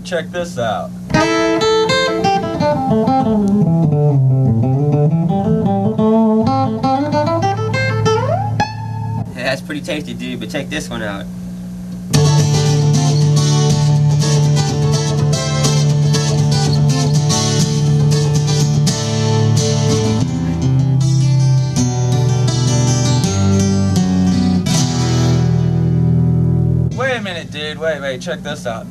check this out. Yeah, that's pretty tasty, dude, but check this one out. Wait a minute, dude. Wait, check this out.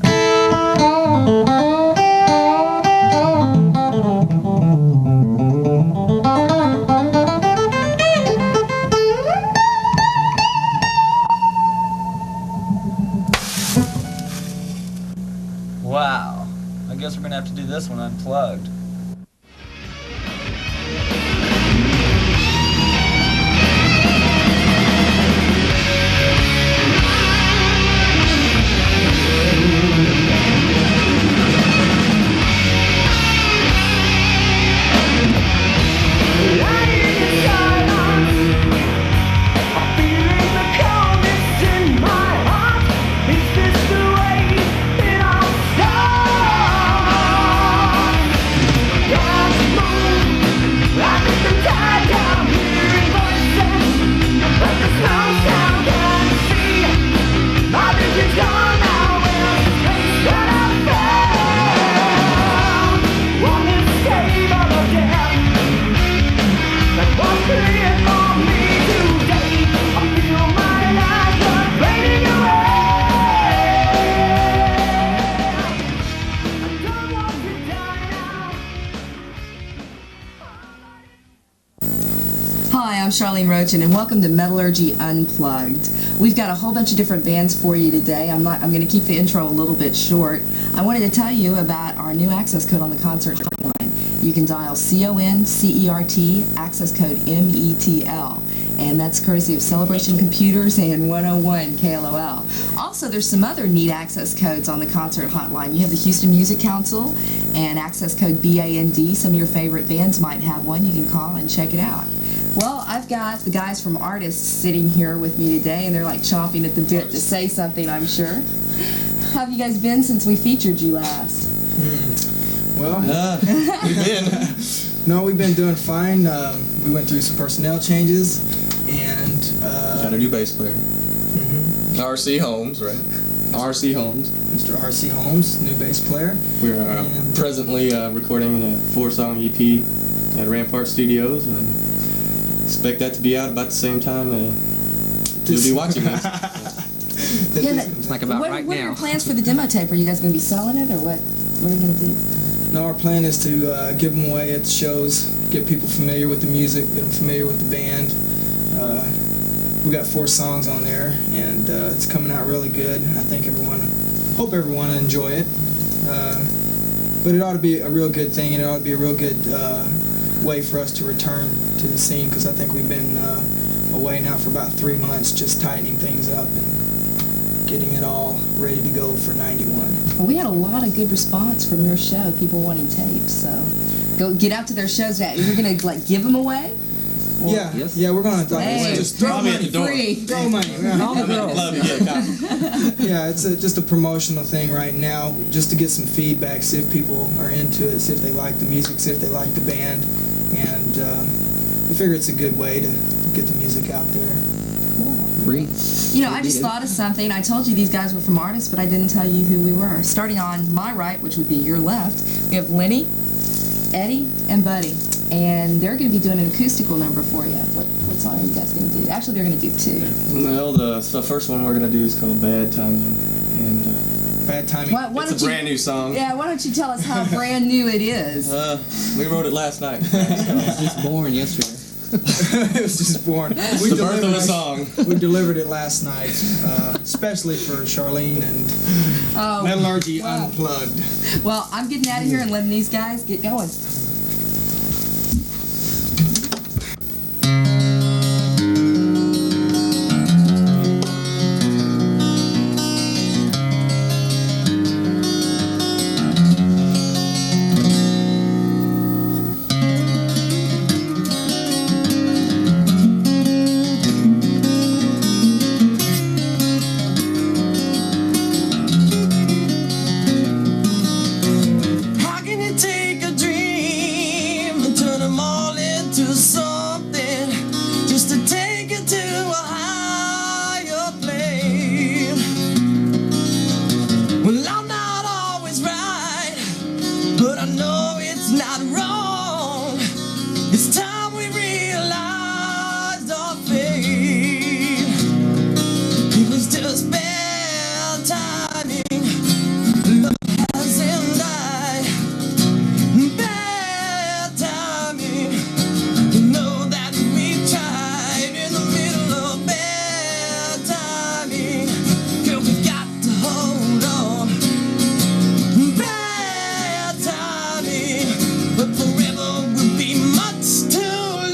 Wow. I guess we're gonna have to do this one unplugged. I'm Charlene Roachin, and welcome to Metallurgy Unplugged. We've got a whole bunch of different bands for you today. I'm going to keep the intro a little bit short. I wanted to tell you about our new access code on the concert hotline. You can dial CONCERT, access code METL, and that's courtesy of Celebration Computers and 101 KLOL. Also, there's some other neat access codes on the concert hotline. You have the Houston Music Council and access code BAND. Some of your favorite bands might have one. You can call and check it out. Well, I've got the guys from Artists sitting here with me today, and they're like chomping at the bit to say something, I'm sure. How have you guys been since we featured you last? Well, we've been doing fine. We went through some personnel changes, and got a new bass player. R.C. Holmes, right? R.C. Holmes. Mr. R.C. Holmes, new bass player. We're presently recording a 4-song EP at Rampart Studios, and expect that to be out about the same time you'll be watching this. Like about right now. What are your plans for the demo tape? Are you guys going to be selling it, or what? What are you going to do? No, our plan is to give them away at shows, get people familiar with the music, get them familiar with the band. We got 4 songs on there, and it's coming out really good. I think hope everyone will enjoy it. But it ought to be a real good thing, and it ought to be a real good way for us to return to the scene, because I think we've been away now for about 3 months, just tightening things up and getting it all ready to go for 91. Well, we had a lot of good response from your show, people wanting tapes, so go get out to their shows now. You're going to give them away? Or, yeah, we're going to just throw money. Throw money. Yeah, it's just a promotional thing right now, just to get some feedback, see if people are into it, see if they like the music, see if they like the band, and we figure it's a good way to get the music out there. Cool. Free. I just thought of something. I told you these guys were from Artists, but I didn't tell you who we were. Starting on my right, which would be your left, we have Lenny, Eddie, and Buddy. And they're going to be doing an acoustical number for you. What song are you guys going to do? Actually, they're going to do 2. Well, the first one we're going to do is called Bad Timing. And Bad Timing. It's a brand new song. Yeah, why don't you tell us how brand new it is? We wrote it last night. It was just born yesterday. It was just born. We the birth of a song. We delivered it last night, especially for Charlene and Metallurgy Unplugged. Well, I'm getting out of here and letting these guys get going. it's not wrong. It's time we realized our fate. It was just bad timing. Love hasn't died. Bad timing. You know that we tried in the middle of bad timing. Girl, we got to hold on. Bad timing, but forever will be much too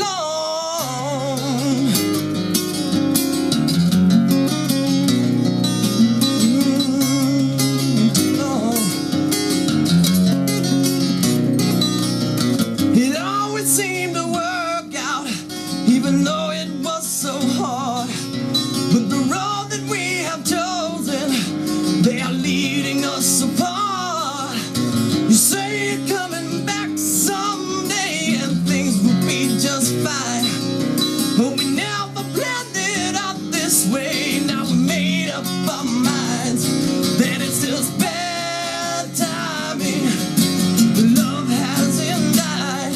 long. Too long. It always seemed to work out, even though it was so hard. But the road that we have chosen, they are leading us apart. You say you're coming back someday and things will be just fine. But we never planned it out this way. Now we made up our minds that it's just bad timing. Love hasn't died.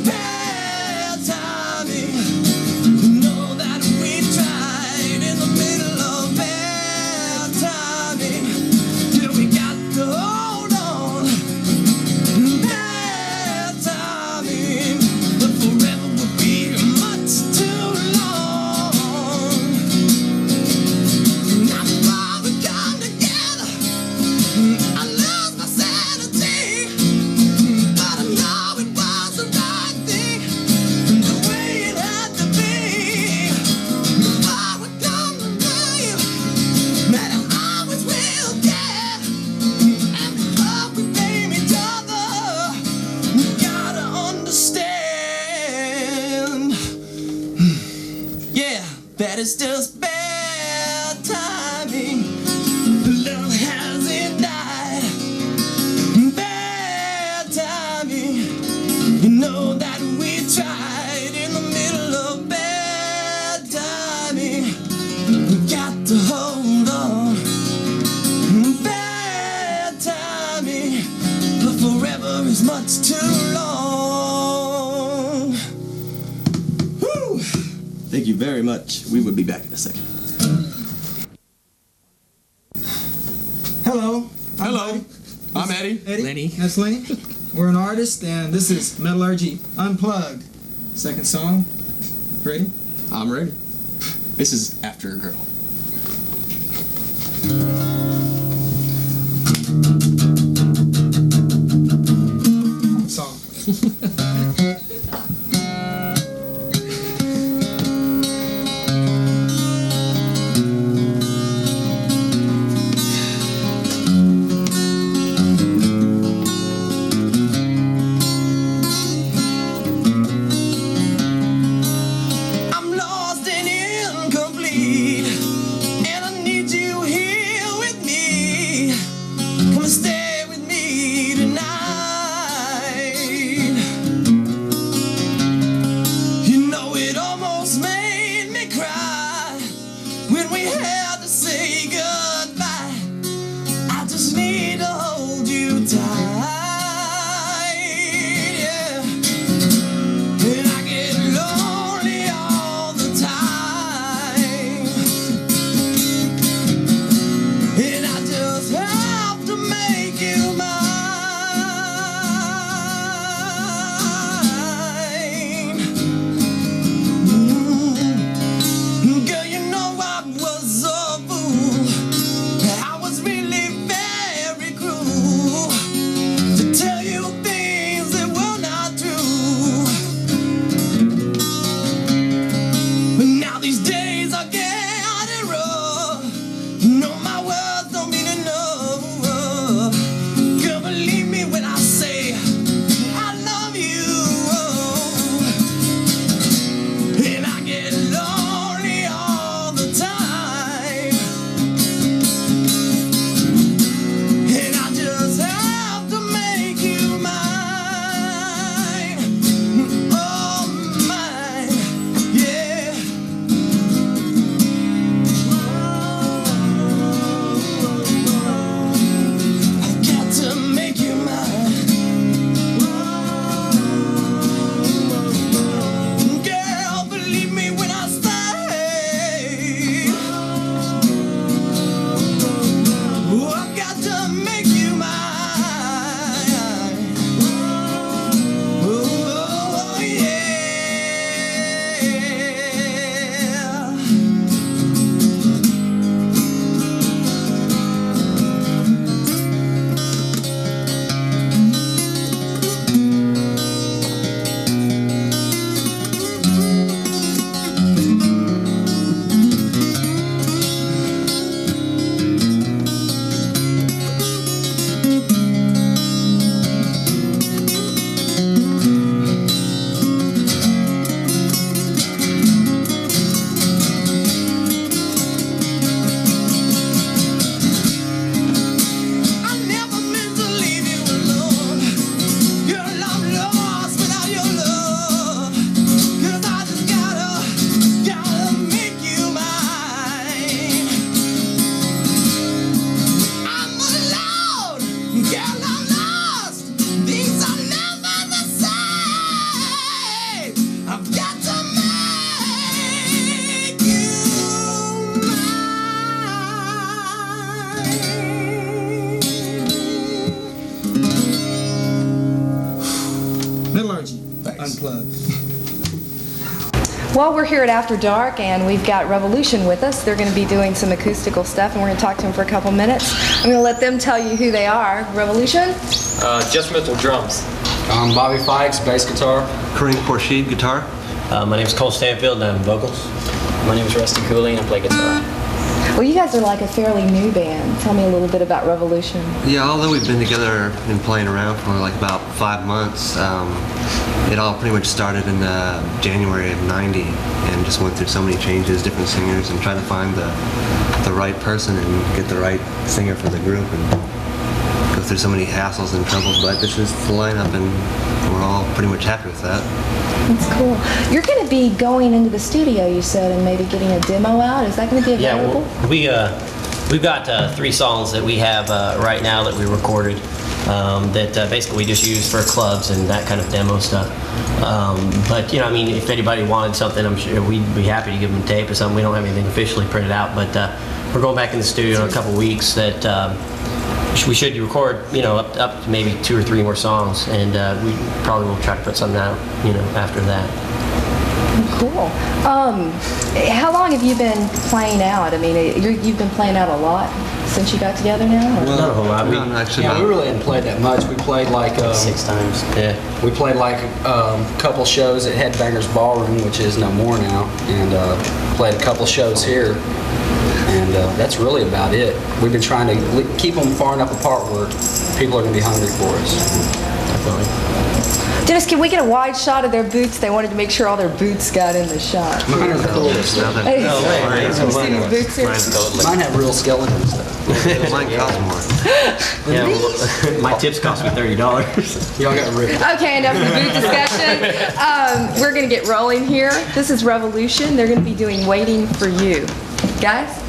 Bad timing. You know that we tried in the middle of bad timing. Yeah, we got to hold on. Bad timing, but forever will be much too long. Now before we come together, I lost my sanity, but I know it was the right thing, the way it had to be. Before we come to know you, that I always will care. And before we blame each other, we gotta understand, yeah, that it's just bad timing. Love hasn't died. Bad timing. You know that we tried in the middle of bad timing. We got to hold on. Bad timing, but forever is much too long. Woo! Thank you very much. We will be back in a second. Hello. Hello. I'm Eddie. Lenny. That's Lenny. We're an artist, and this is Metallurgy Unplugged. Second song. Ready? I'm ready. This is After a Girl. Song. I'm lost and incomplete, and I need you here with me. Come and stay with me tonight. You know it almost made me cry when we had to say goodbye. I just need to hold you tight, yeah. And I get lonely all the time, and I just have to make you mine. Girl, you know I was a fool. I was really very cruel to Unplugged. Well, we're here at After Dark, and we've got Revolution with us. They're going to be doing some acoustical stuff, and we're going to talk to them for a couple minutes. I'm going to let them tell you who they are. Revolution? Just Mental drums. Bobby Fikes, bass guitar. Kareem Khorshid, guitar. My name is Cole Stanfield, and I'm vocals. My name is Rusty Cooley, and I play guitar. Well, you guys are like a fairly new band. Tell me a little bit about Revolution. Yeah, although we've been together and playing around for like about 5 months, it all pretty much started in January of '90, and just went through so many changes, different singers, and tried to find the right person and get the right singer for the group, and go through so many hassles and troubles. But this is the lineup, and we're all pretty much happy with that. That's cool. You're going to be going into the studio, you said, and maybe getting a demo out. Is that going to be available? Yeah, we've got 3 songs that we have right now that we recorded that basically we just use for clubs and that kind of demo stuff. But you know, I mean, if anybody wanted something, I'm sure we'd be happy to give them a tape or something. We don't have anything officially printed out, but we're going back in the studio in a couple weeks. That we should record, you know, up to maybe 2 or 3 more songs, and we probably will try to put something out, you know, after that. Cool. How long have you been playing out? I mean, you've been playing out a lot since you got together now? Or? Not a whole lot. We really hadn't played that much. We played like 6 times. Yeah. We played like a couple shows at Headbangers Ballroom, which is no more now, and played a couple shows here. And that's really about it. We've been trying to keep them far enough apart where people are going to be hungry for us. Definitely. Dennis, can we get a wide shot of their boots? They wanted to make sure all their boots got in the shot. Mine are the coolest. Hey, you see these boots here? Mine have real skeletons though. Mine costs more. Yeah, well, my tips cost me $30. Y'all got ripped. Okay, enough of the boot discussion. We're going to get rolling here. This is Revolution. They're going to be doing Waiting for You. Guys?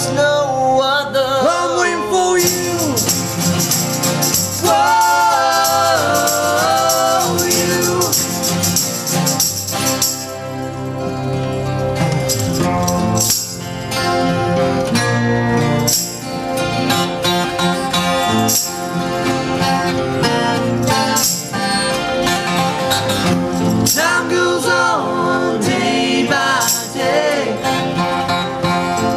just no other. I'm waiting for you. Whoa, time goes on day by day,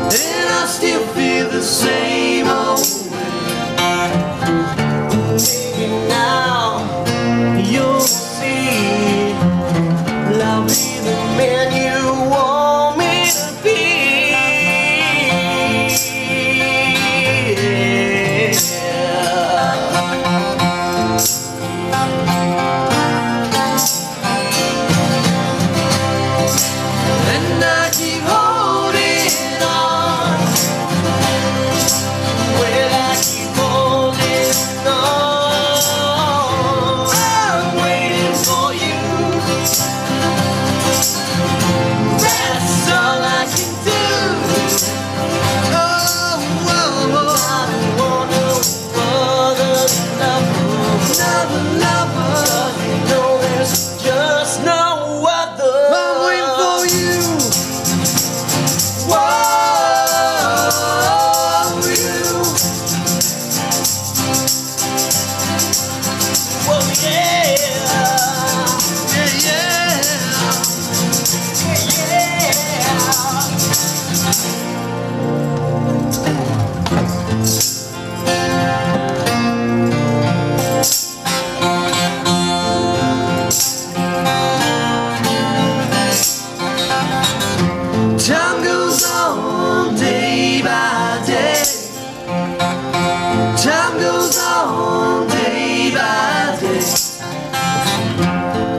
and I still feel the same old way. Maybe now you'll see I'll be the man you want me to be. And I keep holding on. Well, I keep holding on. I'm waiting for you. That's all I can do. Oh, I don't want another lover. You know there's just no other. I'm waiting for you. Whoa, you. Whoa, yeah, yeah, time goes on day by day. Time goes on day by day.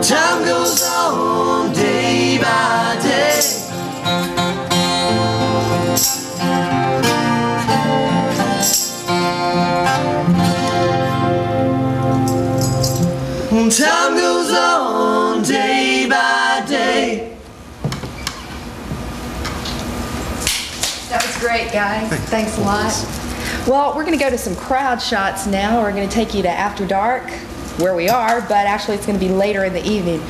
Time goes on day by day. Time goes on day by day. That was great, guys. Thanks a lot. Well, we're going to go to some crowd shots now. We're going to take you to After Dark, where we are, but actually it's going to be later in the evening.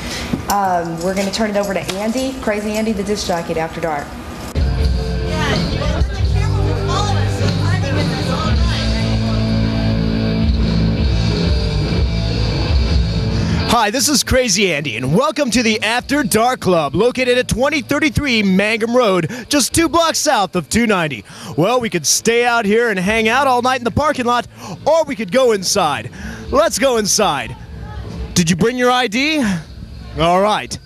We're going to turn it over to Andy, Crazy Andy, the disc jockey at After Dark. Hi, this is Crazy Andy, and welcome to the After Dark Club, located at 2033 Mangum Road, just 2 blocks south of 290. Well, we could stay out here and hang out all night in the parking lot, or we could go inside. Let's go inside. Did you bring your ID? All right.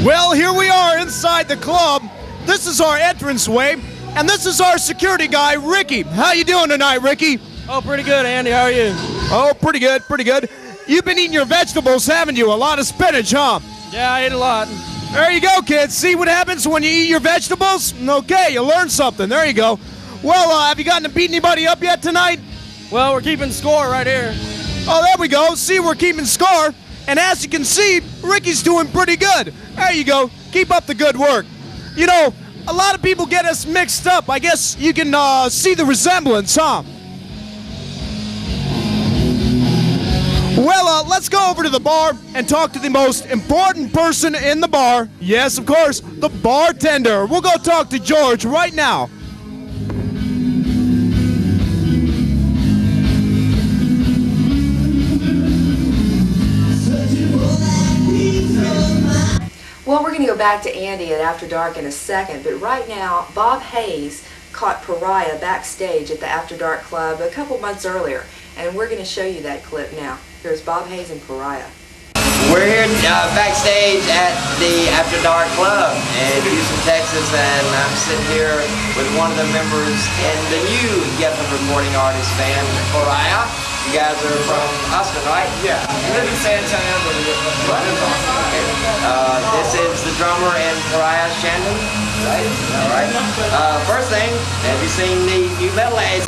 Well, here we are inside the club. This is our entranceway, and this is our security guy, Ricky. How you doing tonight, Ricky? Oh, pretty good, Andy. How are you? Oh, pretty good, pretty good. You've been eating your vegetables, haven't you? A lot of spinach, huh? Yeah, I ate a lot. There you go, kids. See what happens when you eat your vegetables? Okay, you learned something. There you go. Well, have you gotten to beat anybody up yet tonight? Well, we're keeping score right here. Oh, there we go. See, we're keeping score. And as you can see, Ricky's doing pretty good. There you go. Keep up the good work. You know, a lot of people get us mixed up. I guess you can see the resemblance, huh? Well, let's go over to the bar and talk to the most important person in the bar. Yes, of course, the bartender. We'll go talk to George right now. Well, we're going to go back to Andy at After Dark in a second, but right now, Bob Hayes caught Pariah backstage at the After Dark Club a couple months earlier, and we're going to show you that clip now. Here's Bob Hayes and Pariah. We're here backstage at the After Dark Club in Houston, Texas, and I'm sitting here with one of the members in the new Get the Recording Artist band, Pariah. You guys are from Austin, right? Yeah. You live in San Antonio, but we live in Austin. Okay. This is the drummer in Pariah, Shandon. Right? All right. First thing, have you seen the new metal ads?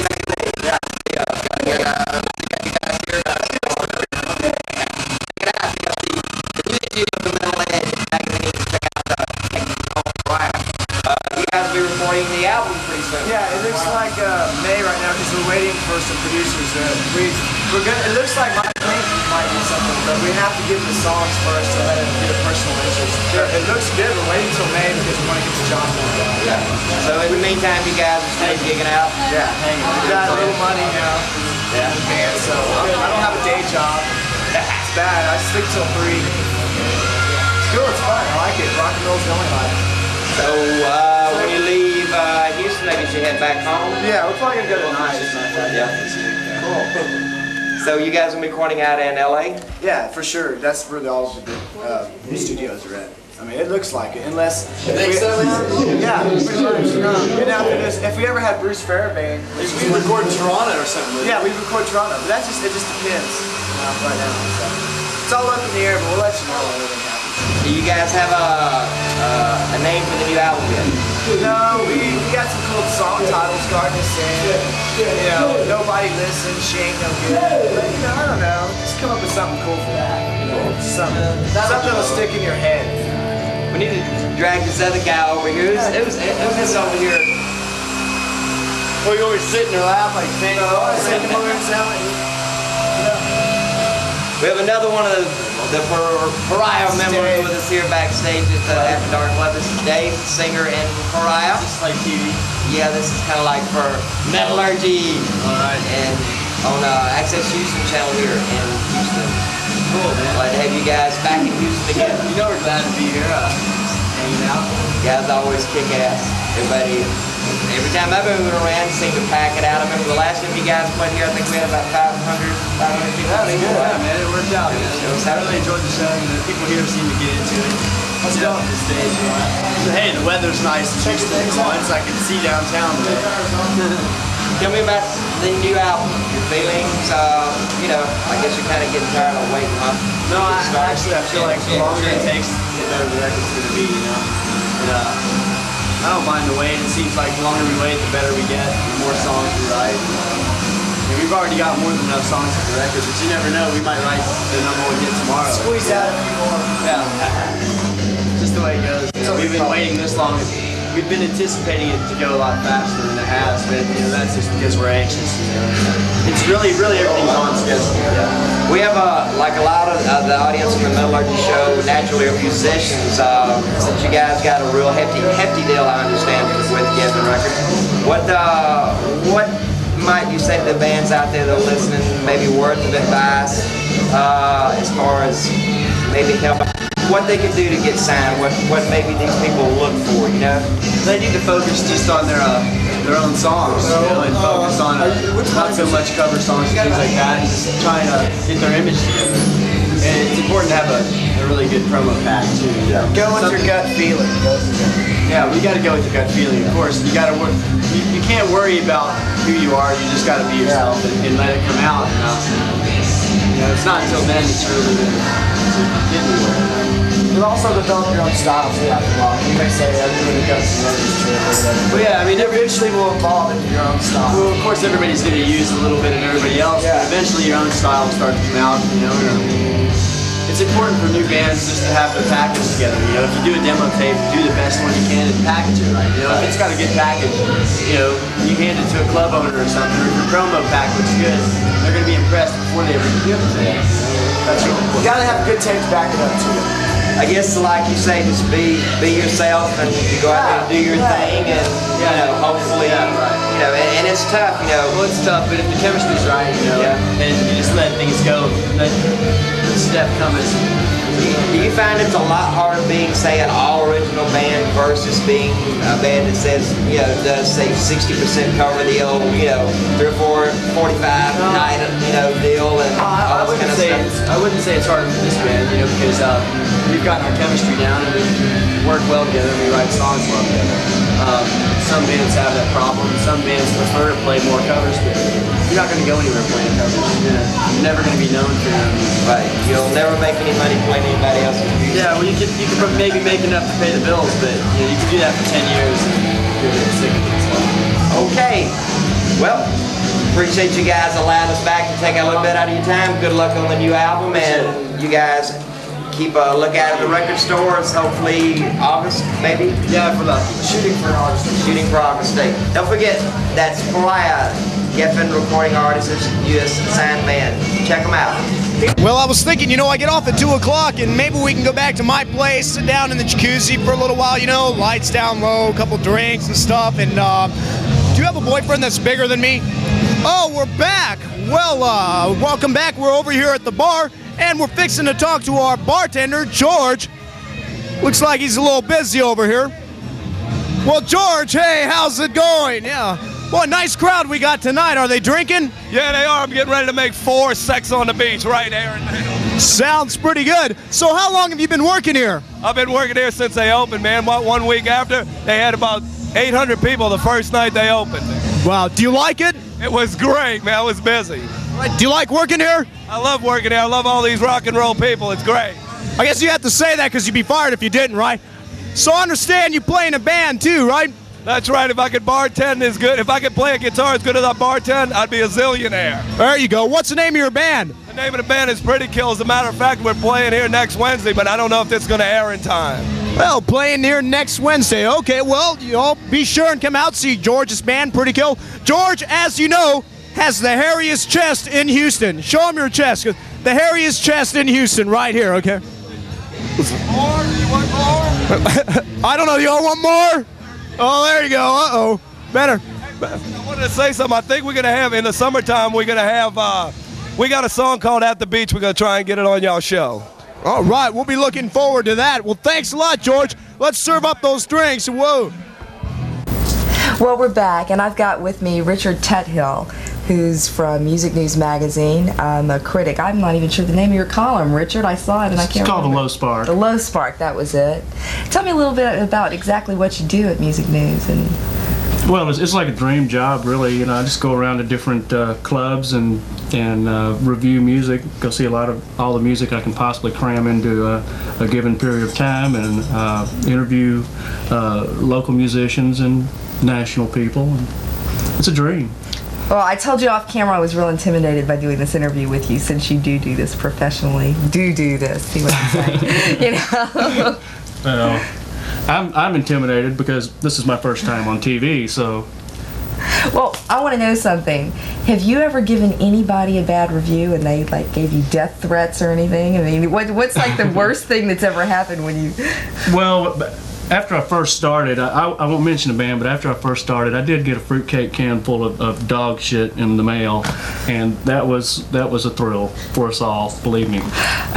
album pretty soon. Yeah, it looks like May right now because we're waiting for some producers. We're gonna. It looks like Mike might do something, but we have to give the songs first to let it get a personal interest. It looks good. We're waiting until May because we want to get the job done. Yeah. So in the meantime, you guys are still gigging out. Yeah, hanging. We got a little money now. Yeah. And so I don't have a day job. It's bad. I sleep till 3. It's cool. It's fun. I like it. Rock and roll's going on. So when you leave Houston, maybe you should head back home. Yeah, we're probably gonna go tonight. Yeah. Cool. So you guys will be recording out in LA? Yeah, for sure. That's where all the big studios are at. I mean, it looks like it, unless. You think so? Yeah, pretty much. And after this, if we ever had Bruce Fairbairn, we record in Toronto or something. Yeah, we record Toronto, but it just depends right now. So. It's all up in the air, but we'll let you know when everything happens. Do you guys have a name for the new album yet? No, we got some cool song titles starting to sing. You know, Nobody Listens, She Ain't No Good. But, you know, I don't know. Just come up with something cool for that. You know, something that'll stick in your head. We need to drag this other guy over here. Who's this over here? Well, you always sit in your lap like singing. We have another one of the Pariah members with us here backstage at the After Dark Club. This is Dave, singer in Pariah. Just like TV. Yeah, this is kind of like for Metallurgy. Alright. And on Access Houston channel here in Houston. Cool, man. Glad to have you guys back in Houston again. You know we're glad to be here, hanging out. You guys always kick ass. Every time I've been around, you seem to pack it out. I remember the last time you guys played here, I think we had about 500 people. Yeah, man, it worked out. I really enjoyed the show, and the people here seem to get into it. Let's go. The stage. Hey, the weather's nice. It's I can see downtown today. Tell me about the new album, your feelings. I guess you're kind of getting tired of waiting, huh? No, I feel like the longer it takes, the better the record's going to be, you know. And, I don't mind the wait. It seems like the longer we wait, the better we get, the more songs we write. And we've already got more than enough songs for the record, but you never know. We might write the number one hit tomorrow. Squeeze out a few more. Yeah. Just the way it goes. You know, we've been waiting this long. We've been anticipating it to go a lot faster than it has, but that's just because we're anxious. It's really everything's on schedule. Yeah. We have like a lot of the audience from the Metallurgy show naturally are musicians. Since you guys got a real hefty deal, I understand, with getting the record. What might you say to the bands out there that are listening? Maybe words of advice as far as maybe help. What they can do to get signed, what maybe these people look for, you know? They need to focus just on their own songs, you know, and focus on not so much cover songs and things like that, and just trying to get their image together. And it's important to have a really good promo pack too. Yeah. Go with your gut feeling. Yeah, we got to go with your gut feeling. Of course, you got to work. You can't worry about who you are. You just got to be yourself and let it come out. You know, it's not until then that you're really going to get anywhere. You'll also develop your own style too after a while. You may say, I'm doing a Guns N' Roses trip or whatever. Well, yeah, I mean, eventually will evolve into your own style. Well, of course, everybody's going to use a little bit of everybody else, but eventually your own style will start to come out, you know. It's important for new bands just to have their package together, you know. If you do a demo tape, do the best one you can and package it right. You know, if it's got a good package, you know, you hand it to a club owner or something, or if your promo pack looks good, they're going to be impressed before they ever give it to you. That's really important. You got to have a good tape to back it up too. I guess, like you say, just be yourself and you go out there and do your thing, and you know, hopefully, you know, and it's tough, you know. Well, it's tough, but if the chemistry's right, you know, and you just let things go, let the step come as. Do you find it's a lot harder being, say, an all-original band versus being a band that says, you know, does say 60% cover deal, you know, 3 or 4, 45 night, you know, deal, and all this kind of stuff? I wouldn't say it's harder for this band, you know, because we've gotten our chemistry down and we work well together and we write songs well together. Some bands have that problem. Some bands prefer to play more covers, but you're not going to go anywhere playing covers. You're never going to be known for your music. Right. You'll never make any money playing anybody else's music. Yeah, well, you could maybe make enough to pay the bills, but you know, you could do that for 10 years and you're going to get sick of it. So. Okay. Well, appreciate you guys allowing us back to take a little bit out of your time. Good luck on the new album, and you guys keep a lookout at the record stores. Hopefully August, maybe. Yeah, for the shooting for August. Shooting for August Day. Don't forget, that's Pariah, Geffen recording artist, U.S. signed band. Check them out. Well, I was thinking, I get off at 2 o'clock and maybe we can go back to my place, sit down in the jacuzzi for a little while, lights down low, a couple drinks and stuff. And do you have a boyfriend that's bigger than me? Oh, we're back. Well, welcome back. We're over here at the bar and we're fixing to talk to our bartender, George. Looks like he's a little busy over here. Well, George, hey, how's it going? Yeah. Boy, nice crowd we got tonight. Are they drinking? Yeah, they are. I'm getting ready to make 4 Sex on the Beach right there. Sounds pretty good. So how long have you been working here? I've been working here since they opened, man. 1 week after, they had about 800 people the first night they opened. Wow, do you like it? It was great, man. I was busy. Do you like working here? I love working here. I love all these rock and roll people. It's great. I guess you have to say that because you'd be fired if you didn't, right? So I understand you play in a band too, right? That's right. If I could bartend as good, if I could play a guitar as good as I bartend, I'd be a zillionaire. There you go. What's the name of your band? The name of the band is Pretty Kill. As a matter of fact, we're playing here next Wednesday, but I don't know if it's going to air in time. Well, playing here next Wednesday. Okay, well, you all be sure and come out, see George's band, Pretty Kill. George, as you know, has the hairiest chest in Houston. Show him your chest. The hairiest chest in Houston right here, okay? More? You want more? I don't know. You all want more? Oh, there you go. Uh-oh. Better. I wanted to say something. I think we're going to have, in the summertime, we're going to have, we got a song called At the Beach. We're going to try and get it on y'all's show. All right. We'll be looking forward to that. Well, thanks a lot, George. Let's serve up those drinks. Whoa. Well, we're back, and I've got with me Richard Tuthill, who's from Music News Magazine, a critic. I'm not even sure the name of your column, Richard. I saw it and I can't remember. It's called The Low Spark. The Low Spark, that was it. Tell me a little bit about exactly what you do at Music News. Well, it's like a dream job, really. I just go around to different clubs and review music, go see all the music I can possibly cram into a given period of time, and interview local musicians and national people. It's a dream. Well, I told you off camera I was real intimidated by doing this interview with you, since you do this professionally. Do this, see what I'm saying? Well, I'm intimidated because this is my first time on TV, so. Well, I want to know something. Have you ever given anybody a bad review and they gave you death threats or anything? I mean, what's the worst thing that's ever happened when you? Well, after I first started, I won't mention the band, but after I first started, I did get a fruitcake can full of dog shit in the mail, and that was a thrill for us all, believe me.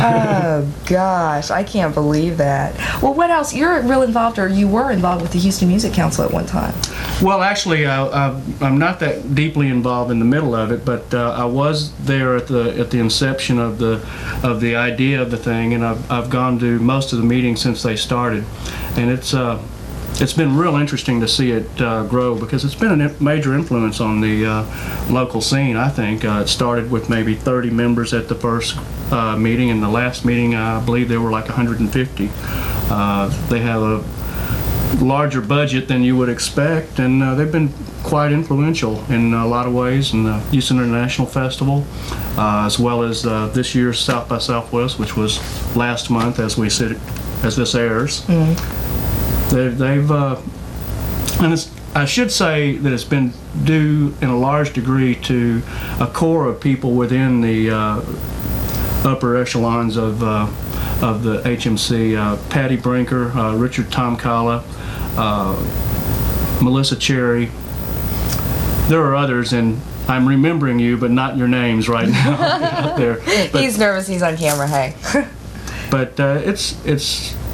Oh gosh, I can't believe that. Well, what else? You're real involved, or you were involved with the Houston Music Council at one time. Well, actually, I'm not that deeply involved in the middle of it, but I was there at the inception of the idea of the thing, and I've gone to most of the meetings since they started, and it's been real interesting to see it grow, because it's been a major influence on the local scene. I think it started with maybe 30 members at the first meeting, and the last meeting I believe there were like 150. They have a larger budget than you would expect, and they've been quite influential in a lot of ways in the Houston International Festival, as well as this year's South by Southwest, which was last month as this airs. They've and I should say that it's been due in a large degree to a core of people within the upper echelons of the HMC, Patty Brinker, Richard Tomkala, Melissa Cherry. There are others, and I'm remembering you, but not your names right now out there. But, he's nervous. He's on camera. Hey. But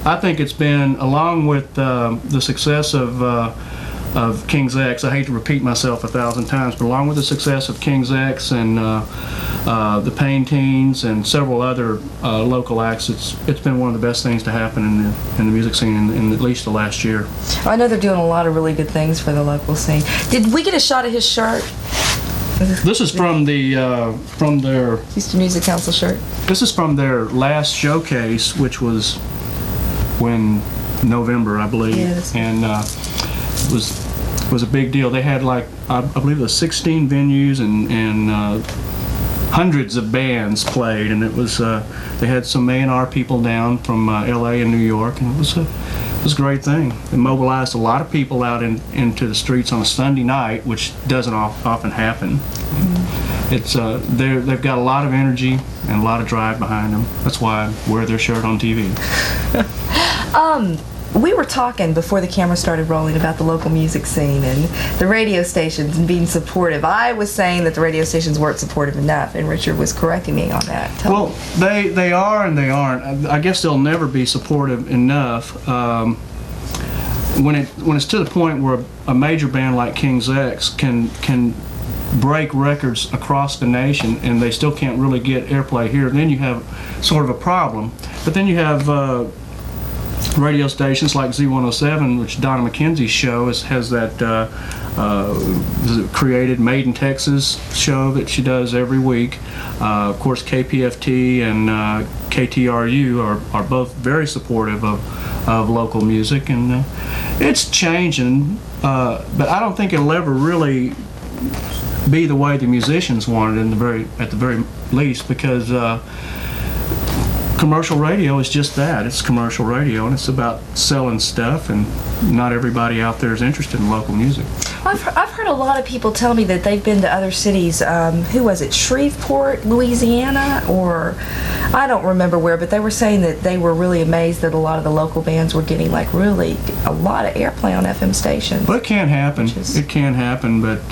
I think it's been, along with the success of King's X, I hate to repeat myself 1,000 times, but along with the success of King's X and the Pain Teens and several other local acts, it's been one of the best things to happen in the music scene in at least the last year. I know they're doing a lot of really good things for the local scene. Did we get a shot of his shirt? This is from their Houston Music Council shirt. This is from their last showcase, which was November, I believe, and it was a big deal. They had I believe it was 16 venues and hundreds of bands played, and it was they had some A&R people down from L.A. and New York, and it was a great thing. It mobilized a lot of people out into the streets on a Sunday night, which doesn't often happen. It's they've got a lot of energy and a lot of drive behind them. That's why I wear their shirt on TV. We were talking before the camera started rolling about the local music scene and the radio stations and being supportive. I was saying that the radio stations weren't supportive enough, and Richard was correcting me on that. Well, they are and they aren't. I guess they'll never be supportive enough. When it's to the point where a major band like King's X can break records across the nation and they still can't really get airplay here, then you have sort of a problem. But then you have radio stations like Z107, which Donna McKenzie's show has that created Made in Texas show that she does every week. Of course, KPFT and KTRU are both very supportive of local music, and it's changing, but I don't think it'll ever really be the way the musicians want it at the very least, because commercial radio is just that. It's commercial radio, and it's about selling stuff, and not everybody out there is interested in local music. I've heard a lot of people tell me that they've been to other cities. Who was it? Shreveport, Louisiana, or I don't remember where, but they were saying that they were really amazed that a lot of the local bands were getting like really a lot of airplay on FM stations. Well, it can happen. It can happen, but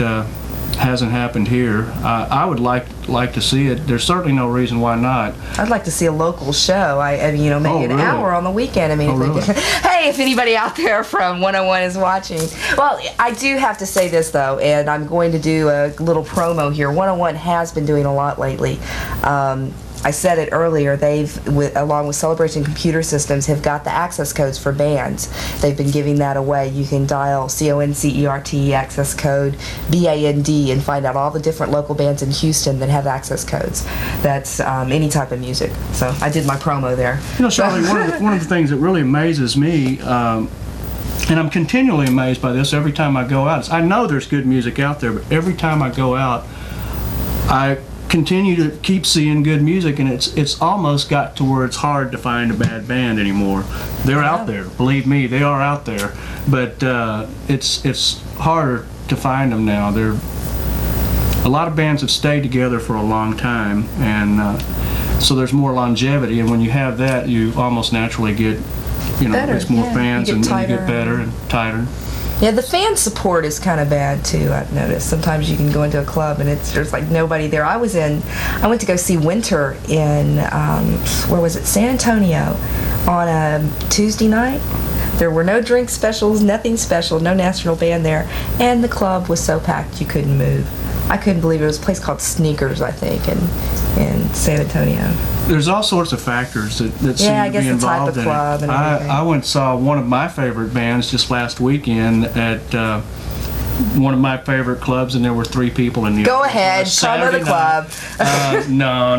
hasn't happened here. I would like to see it. There's certainly no reason why not. I'd like to see a local show. Maybe an hour on the weekend. I mean, really? Hey, if anybody out there from 101 is watching. Well, I do have to say this though, and I'm going to do a little promo here. 101 has been doing a lot lately. I said it earlier, along with Celebration Computer Systems, have got the access codes for bands. They've been giving that away. You can dial CONCERT access code BAND and find out all the different local bands in Houston that have access codes. That's any type of music. So I did my promo there. You know, Charlie, one of the things that really amazes me, and I'm continually amazed by this every time I go out, is I know there's good music out there, but every time I go out, I continue to keep seeing good music, and it's almost got to where it's hard to find a bad band anymore. They're out there, believe me, they are out there, but it's harder to find them now. A lot of bands have stayed together for a long time, and so there's more longevity, and when you have that, you almost naturally get, better, it's more fans, and you get better and tighter. Yeah, the fan support is kind of bad too, I've noticed. Sometimes you can go into a club and there's like nobody there. I went to go see Winter in, where was it, San Antonio on a Tuesday night. There were no drink specials, nothing special, no national band there, and the club was so packed you couldn't move. I couldn't believe it. It was a place called Sneakers, I think, in San Antonio. There's all sorts of factors that seem to be involved in it. I went and saw one of my favorite bands just last weekend at one of my favorite clubs, and there were 3 people in the Go ahead, promo the club. No.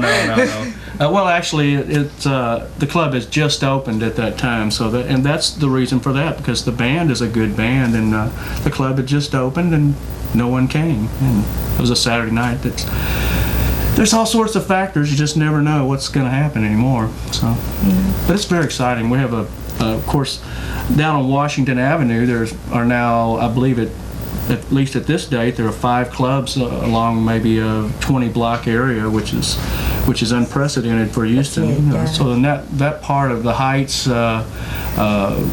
Well, actually, the club has just opened at that time, and that's the reason for that, because the band is a good band, and the club had just opened, and no one came. And it was a Saturday night. There's all sorts of factors. You just never know what's going to happen anymore. So, but it's very exciting. We have of course, down on Washington Avenue, are now, I believe at least at this date, there are 5 clubs along maybe a 20-block area, which is unprecedented for Houston. So in that part of the Heights,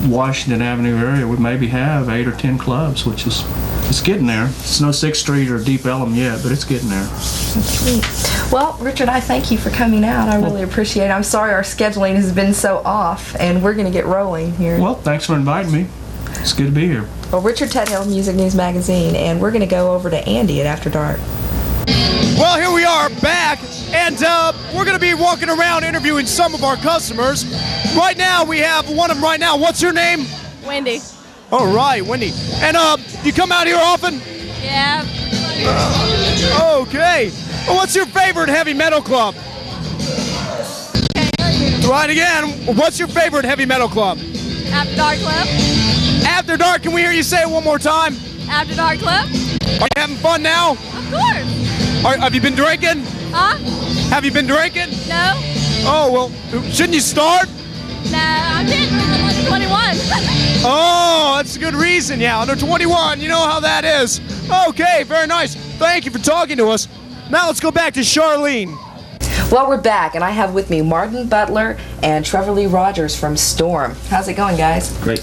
Washington Avenue area, we maybe have 8 or 10 clubs, which is, it's getting there. It's no 6th Street or Deep Ellum yet, but it's getting there. That's sweet. Well, Richard, I thank you for coming out. I really appreciate it. I'm sorry our scheduling has been so off, and we're going to get rolling here. Well, thanks for inviting me. It's good to be here. Well, Richard Tuthill, Music News Magazine, and we're going to go over to Andy at After Dark. Well, here we are back, and we're going to be walking around interviewing some of our customers. Right now, we have one of them right now. What's your name? Wendy. All right, Wendy. And you come out here often? Yeah. Okay. Well, what's your favorite heavy metal club? Try it again. What's your favorite heavy metal club? After Dark Club. After Dark. Can we hear you say it one more time? After Dark Club. Are you having fun now? Of course. Have you been drinking? Huh? Have you been drinking? No. Oh, well, shouldn't you start? No, I'm under 21. Oh, that's a good reason. Yeah, under 21. You know how that is. Okay, very nice. Thank you for talking to us. Now let's go back to Charlene. Well, we're back, and I have with me Martin Butler and Trevor Lee Rogers from Storm. How's it going, guys? Great.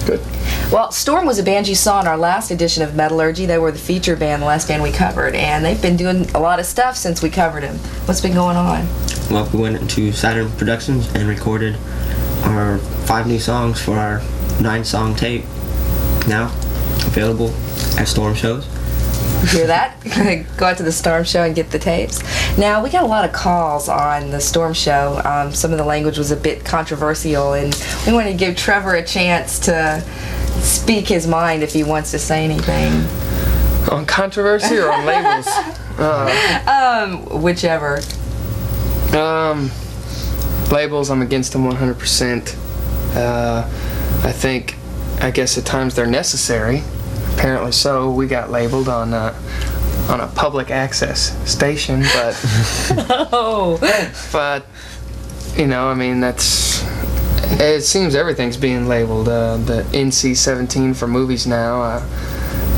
Good. Well, Storm was a band you saw in our last edition of Metallurgy. They were the feature band, the last band we covered, and they've been doing a lot of stuff since we covered them. What's been going on? Well, we went into Saturn Productions and recorded our 5 new songs for our 9-song tape. Now available at Storm shows. Hear that? Go out to the Storm show and get the tapes. Now, we got a lot of calls on the Storm show. Some of the language was a bit controversial, and we wanted to give Trevor a chance to speak his mind if he wants to say anything. On controversy or on labels? Whichever. Labels, I'm against them 100%. I guess at times they're necessary. Apparently so. We got labeled on a public access station, but but you know, I mean, it seems everything's being labeled. The NC-17 for movies now.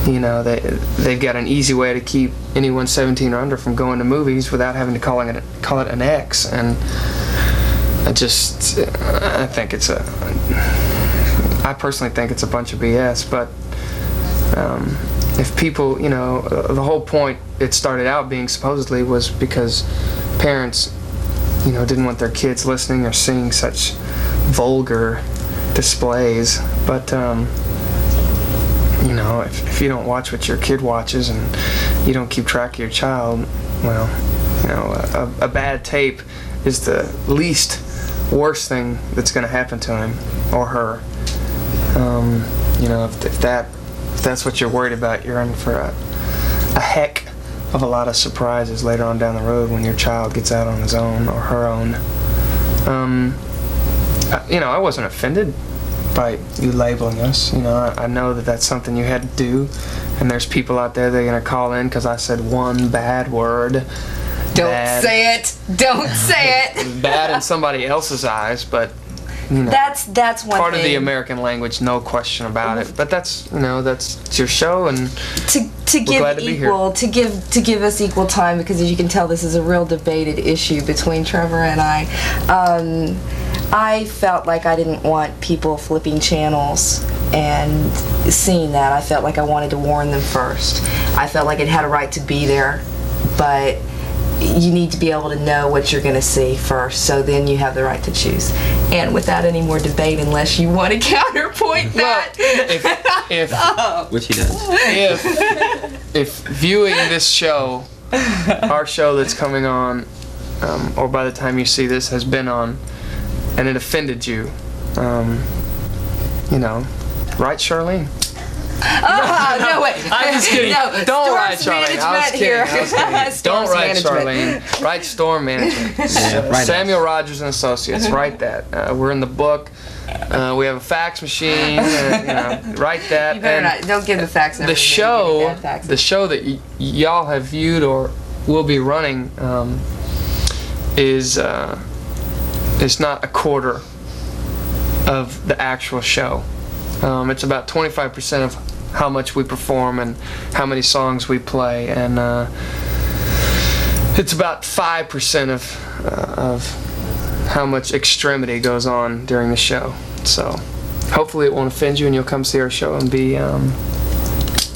You know, they've got an easy way to keep anyone 17 or under from going to movies without having to call it an X, and I personally think it's a bunch of BS, but if people, you know, the whole point it started out being supposedly was because parents, you know, didn't want their kids listening or seeing such vulgar displays, but you know, if you don't watch what your kid watches and you don't keep track of your child, well, you know, a bad tape is the least worst thing that's going to happen to him or her. You know, if that's what you're worried about, you're in for a heck of a lot of surprises later on down the road when your child gets out on his own or her own. You know, I wasn't offended by you labeling us. You know, I know that that's something you had to do, and there's people out there that are going to call in because I said one bad word. Don't say it. Don't say it. Bad in somebody else's eyes, but you know, that's one part thing. of the American language, no question about it. But that's, you know, that's your show, and to give glad to be here. to give us equal time, because as you can tell, this is a real debated issue between Trevor and I. I felt like I didn't want people flipping channels and seeing that. I felt like I wanted to warn them first. I felt like it had a right to be there, but you need to be able to know what you're going to see first, so then you have the right to choose. And without any more debate, unless you want to counterpoint that. If Which he does. If viewing this show, our show that's coming on, or by the time you see this has been on, and it offended you, you know, right, Charlene? No, wait. I'm just kidding. No, Don't write Storm's Charlene. I was kidding. here. Don't write management. Charlene. Write Storm Management. Write Samuel Rogers and Associates. Write that. We're in the book. We have a fax machine. You know, write that. You better not. Don't give the fax number. The show that y'all have viewed or will be running is not a quarter of the actual show. It's about 25% of how much we perform and how many songs we play, and it's about 5% of how much extremity goes on during the show. So hopefully it won't offend you and you'll come see our show and be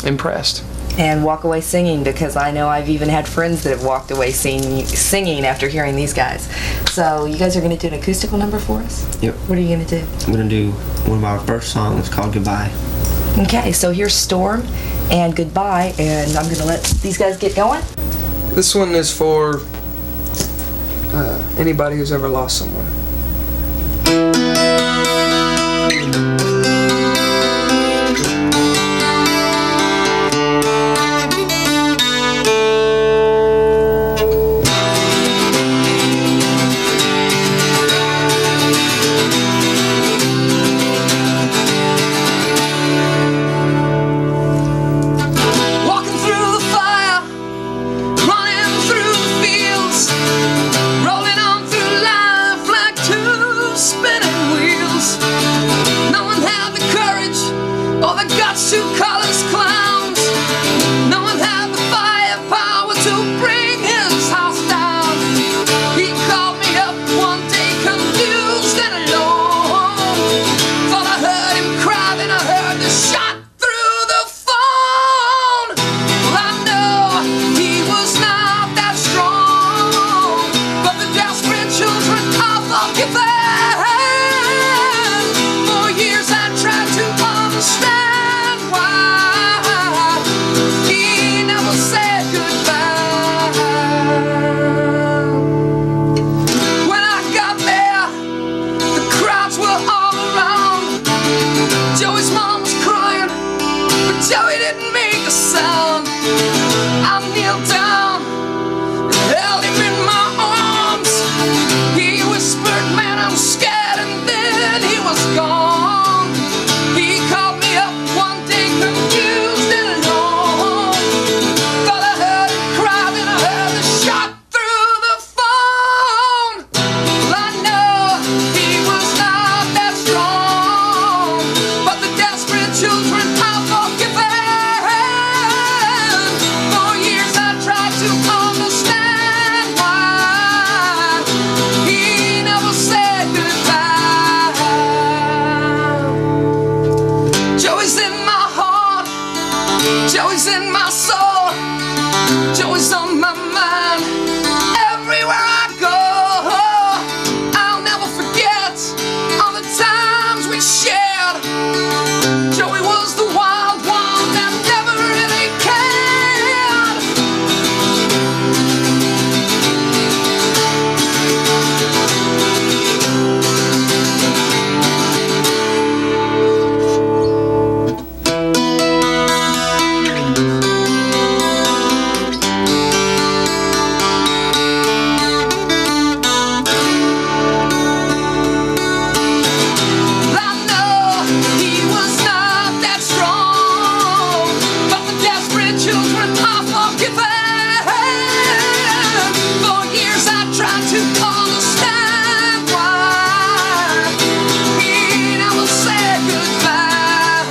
impressed. And walk away singing, because I know I've even had friends that have walked away singing after hearing these guys. So you guys are going to do an acoustical number for us? Yep. What are you going to do? I'm going to do one of our first songs called Goodbye. Okay, so here's Storm and Goodbye, and I'm going to let these guys get going. This one is for anybody who's ever lost someone. Walking through the fire, running guts to call us clowns. No one had the firepower to bring his house down. He called me up one day confused and alone. Thought I heard him cry, then I heard the shot through the phone. Well, I know he was not that strong, but the desperate children are forgiven. For years I tried to understand why he never said goodbye. When I got there, the crowds were all around. Joey's mom was crying, but Joey didn't make a sound. I kneeled down and held him in my arms. He whispered, "Man, I'm scared," and then he was gone. He called me up one day confused and alone. Thought I heard him cry, then I heard the shot through the phone. Well, I know he was not that strong, but the desperate children are forgiven. For years I tried to understand why he never said goodbye. Joey's in my heart, Joey's in my soul, Joey's on my mind everywhere I go. I'll never forget all the times we shared. Joey was the wild one that never really cared. I know he was not that strong, but the desperate children are forgiven. For years I tried to understand why he never said goodbye.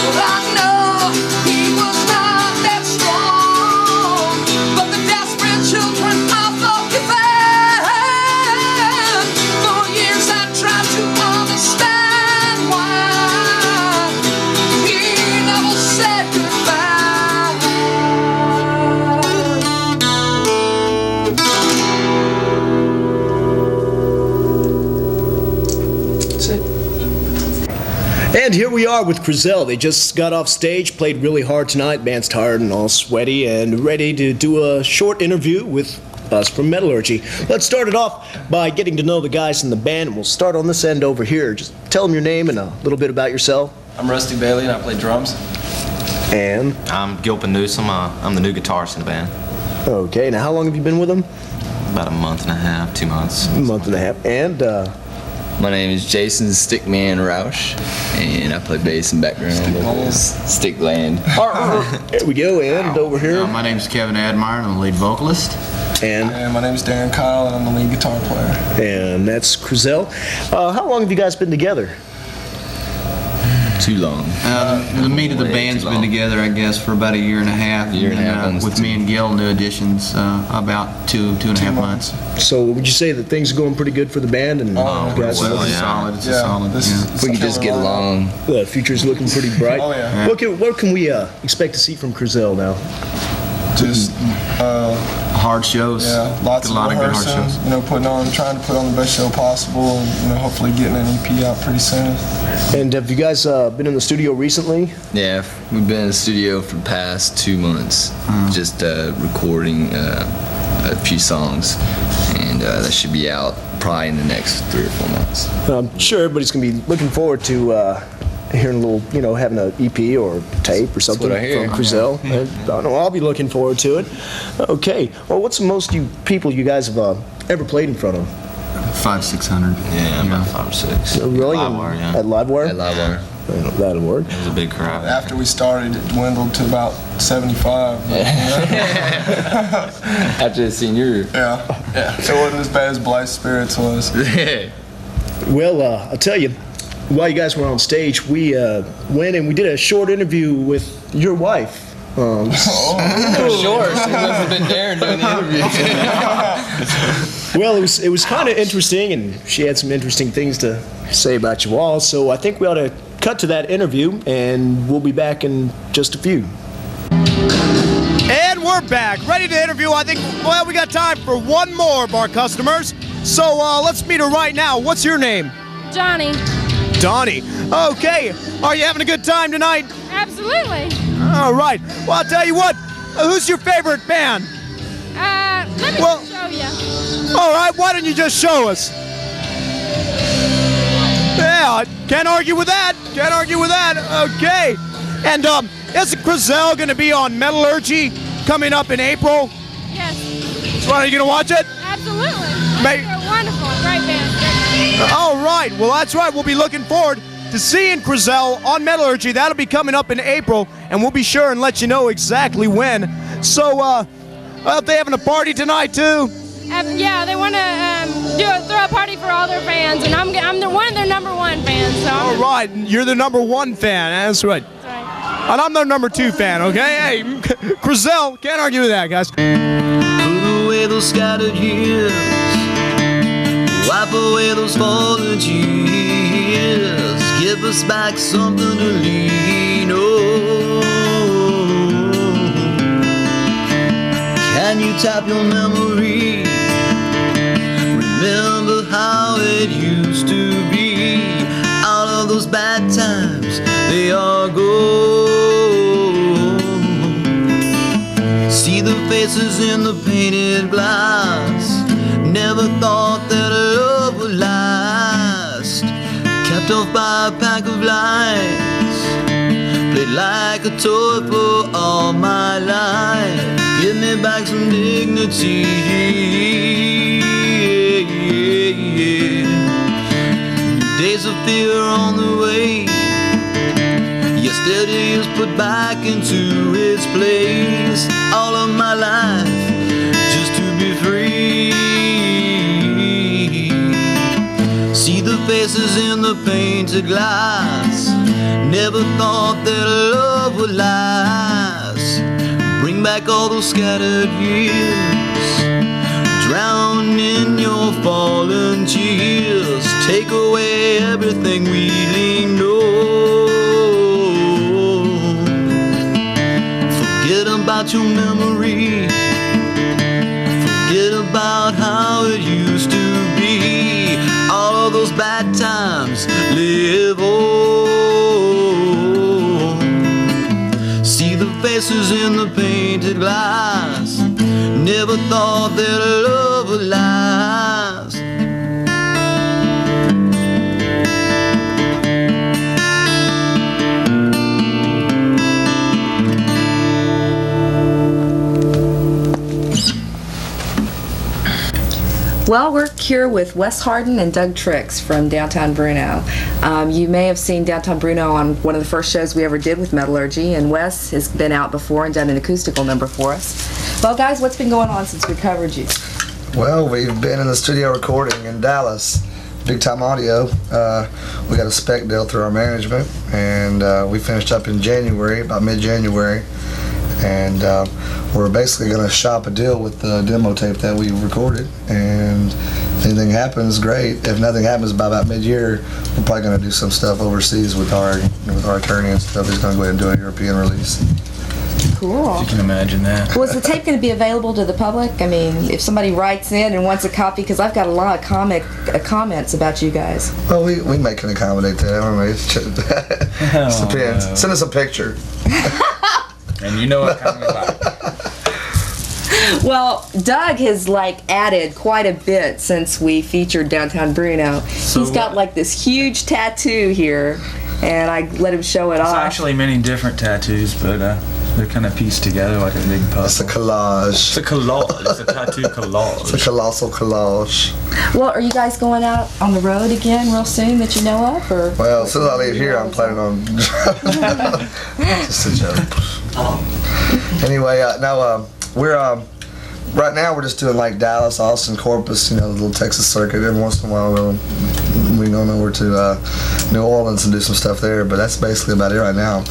Well, I know he was not that strong, but the desperate children are forgiven. For years I tried to understand why he never said goodbye. And here we are with Krizel. They just got off stage, played really hard tonight. Band's tired and all sweaty and ready to do a short interview with us from Metallurgy. Let's start it off by getting to know the guys in the band, and we'll start on this end over here. Just tell them your name and a little bit about yourself. I'm Rusty Bailey and I play drums. And? I'm Gilpin Newsom. I'm the new guitarist in the band. Okay, now how long have you been with them? About a month and a half, 2 months. A month and a half. And, My name is Jason Stickman Roush, and I play bass and background vocals. Stickland. There we go, and over here. My name is Kevin Admire, and I'm the lead vocalist. And my name is Darren Kyle, and I'm the lead guitar player. And that's Krizel. How long have you guys been together? Too long. The meat of the band's been together, I guess, for about a year and a half. With me and Gil, new additions, about two and a half months. So would you say that things are going pretty good for the band? And guys well, yeah. Solid. It's a solid. If we can just get along. The future's looking pretty bright. Oh, yeah. What can we expect to see from Krizel now? Just hard shows. Yeah, lots of rehearsing, trying to put on the best show possible, and hopefully getting an EP out pretty soon. And have you guys been in the studio recently? Yeah, we've been in the studio for the past 2 months, just recording a few songs, and that should be out probably in the next 3 or 4 months. I'm sure everybody's gonna be looking forward to hearing a little, having an EP or tape or something from Krizel. I don't know, I'll be looking forward to it. Okay, well, what's the most people you guys have ever played in front of? 500-600. Yeah, about 5 or 6. Really? Livewire, yeah. At Livewire? At Livewire. That'll work. It was a big crowd. After we started, it dwindled to about 75. After the senior. Yeah. It wasn't as bad as Blythe Spirits was. Well, I'll tell you, while you guys were on stage, we went and we did a short interview with your wife. Sure, she must have been there doing the interview. Well, it was kind of interesting, and she had some interesting things to say about you all. So I think we ought to cut to that interview, and we'll be back in just a few. And we're back, ready to interview. I think, well, we got time for one more of our customers. So let's meet her right now. What's your name? Johnny. Donnie. Okay. Are you having a good time tonight? Absolutely. All right. Well, I'll tell you what. Who's your favorite band? Let me show you. All right. Why don't you just show us? Yeah, can't argue with that. Can't argue with that. Okay. And isn't Krizel going to be on Metallurgy coming up in April? Yes. So are you going to watch it? Absolutely. They're wonderful. Great band. All right. Well, that's right. We'll be looking forward to seeing Krizel on Metallurgy. That'll be coming up in April, and we'll be sure and let you know exactly when. So, if they having a party tonight too? Yeah, they want to throw a party for all their fans, and I'm one of their #1 fans. So all right, you're the #1 fan. That's right. That's right. And I'm their #2 fan. Okay, hey, Krizel, can't argue with that, guys. Put away those scattered years, wipe away those fallen tears, give us back something to lean on. Can you tap your memory? Remember how it used to be. Out of those bad times, they are gone. See the faces in the painted glass. Never thought that love would last. Kept off by a pack of lies. Played like a toy for all my life. Give me back some dignity. Days of fear on the way. Yesterday is put back into its place. All of my life just to be free. See the faces in the painted glass. Never thought that love would last. Bring back all those scattered years. Drown in your fallen tears. Take away everything we leaned on. Forget about your memory. Forget about how it used to be. All of those bad times live on. See the faces in the painted glass. Never thought that love would last. Well, we're here with Wes Harden and Doug Trixx from Downtown Bruno. You may have seen Downtown Bruno on one of the first shows we ever did with Metallurgy, and Wes has been out before and done an acoustical number for us. Well, guys, what's been going on since we covered you? Well, we've been in the studio recording in Dallas, Big Time Audio. We got a spec deal through our management, and we finished up in January, about mid-January. And we're basically going to shop a deal with the demo tape that we recorded, and if anything happens, great. If nothing happens by about mid-year, we're probably going to do some stuff overseas with our attorney and stuff. He's going to go ahead and do a European release. Cool. If you can imagine that. Was the tape going to be available to the public? I mean, if somebody writes in and wants a copy, because I've got a lot of comments about you guys. Well, we can accommodate that. I don't know. It just depends. Send us a picture. And you know what kind of like. Well, Doug has added quite a bit since we featured Downtown Bruno. So he's got this huge tattoo here, and I let him show it off. It's actually many different tattoos, but they're kind of pieced together like a big puzzle. It's a collage. It's a collage. It's a tattoo collage. It's a colossal collage. Well, are you guys going out on the road again real soon that you know of? Or? Well, as soon as I leave here, I'm planning on... Just a joke. Anyway, we're right now we're just doing Dallas, Austin, Corpus, the little Texas circuit. Every once in a while we'll we can go over to New Orleans and do some stuff there. But that's basically about it right now.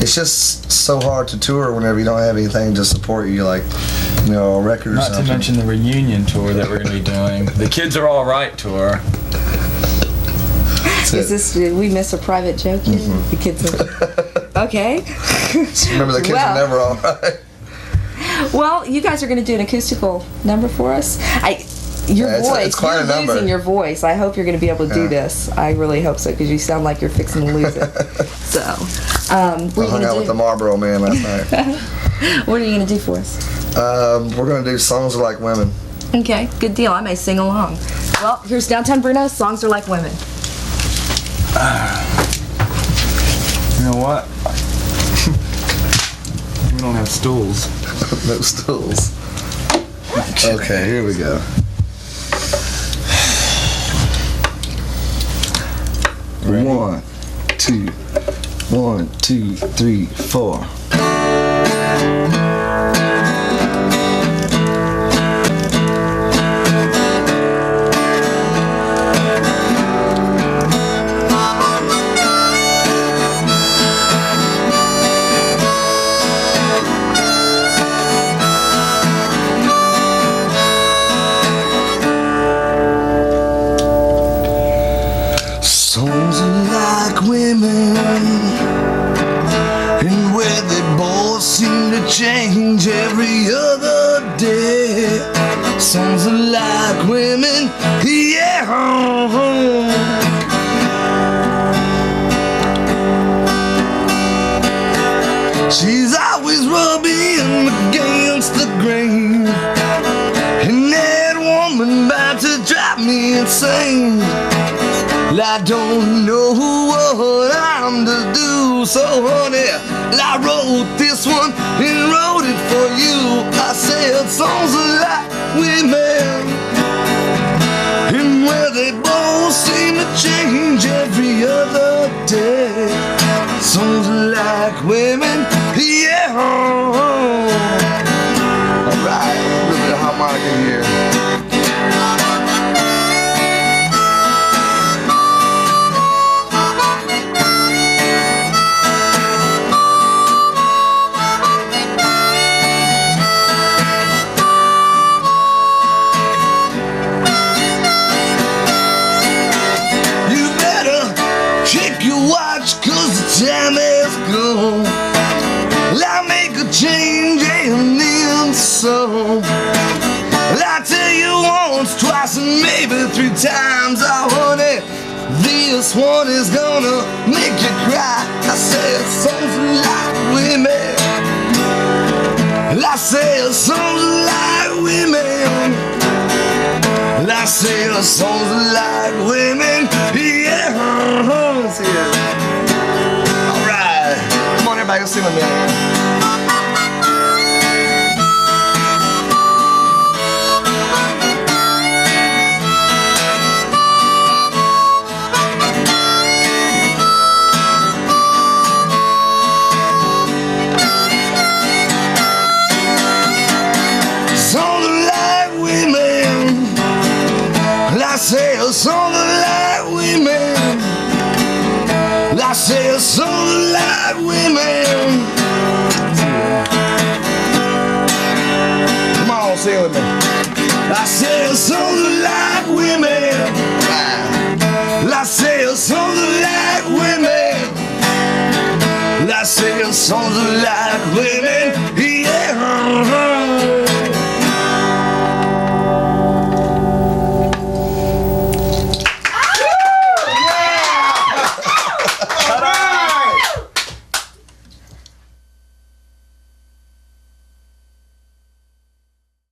It's just so hard to tour whenever you don't have anything to support you, like, you know, a record or Not something. to mention the reunion tour that we're going to be doing. The Kids Are All Right tour. Is this, did we miss a private joke here? The kids are, okay. Remember, the kids Well. are never all right. Well, you guys are going to do an acoustical number for us. Your Yeah, voice, it's quite you're a number. losing your voice. I hope you're going to be able to do this. I really hope so, because you sound like you're fixing to lose it. So, what I are you hung going out to with the do? Marlboro Man last night. What are you going to do for us? We're going to do Songs Are Like Women. Okay, good deal. I may sing along. Well, here's Downtown Bruno. Songs Are Like Women. You know what? We don't have stools. No stools. Okay, here we go. Ready? 1, 2, 1, 2, 3, 4. Songs are like women, and where they both seem to change every other day. Songs are like women, yeah. She's always rubbing against the grain, and that woman about to drive me insane. I don't know what I'm to do, so honey, I wrote this one and wrote it for you. I said songs are like women, and where they both seem to change every other day. Songs are like women, yeah. Alright, a little bit of harmonica here. Time has gone. I make a change and then some. I tell you once, twice, and maybe 3 times. Oh honey, this one is gonna make you cry. I said songs are like women. I said songs are like women. I said songs are like women. Yeah. See ya. Come on, everybody, go sing with me. Songs are like women. I say songs are like women. I say a song like women. Come on, sing with me. I say a song like women. I say a song like women. I say a song like women.